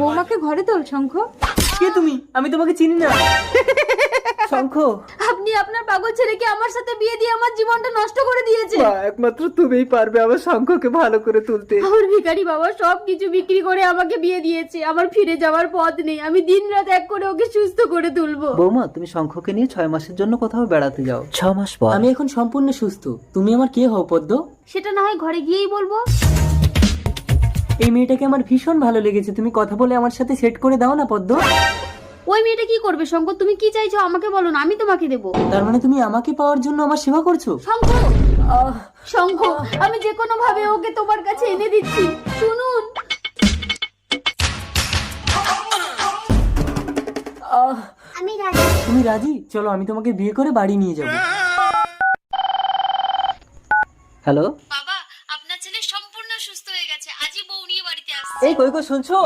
বৌমাকে ঘরে তোল শঙ্খ। কে তুমি? আমি তোমাকে চিনি না। শঙ্খ, আপনি আপনার পাগল ছেলেকে আমার সাথে বিয়ে দিয়ে আমার জীবনটা নষ্ট করে দিয়েছে। একমাত্র তুমিই পারবে আমার শঙ্খকে ভালো করে তুলতে। আমার ভিখারি বাবা সব কিছু বিক্রি করে আমাকে বিয়ে দিয়েছে। আমার ফিরে যাওয়ার পথ নেই। আমি দিনরাত এক করে ওকে সুস্থ করে তুলবো। বৌমা, তুমি শঙ্খকে নিয়ে 6 মাসের জন্য কোথাও বেড়াতে যাও। 6 মাস পর আমি এখন সম্পূর্ণ সুস্থ। তুমি আমার কে হও পদ্ম? সেটা না হয় ঘরে গিয়েই বলবো। এই মেয়েটাকে আমার ভীষণ ভালো লেগেছে, তুমি কথা বলে আমার সাথে সেট করে দাও না পদ্ম। ওই মেয়েটা কি করবে শঙ্কর? তুমি কি চাইছো আমাকে বলো না, আমি তোমাকে দেবো। তার মানে তুমি আমাকে পাওয়ার জন্য আমার সেবা করছো? শঙ্খ, শঙ্খ, আমি যে কোনো ভাবে ওকে তোমার কাছে এনে দিচ্ছি। শুনুন, তুমি রাজি? চলো আমি তোমাকে বিয়ে করে বাড়ি নিয়ে যাব। হ্যালো, বাবা আপনার ছেলে সম্পূর্ণ সুস্থ হয়ে গেছে। আজই বউ নিয়ে বাড়িতে আসছে। এই কই কই শুনছো?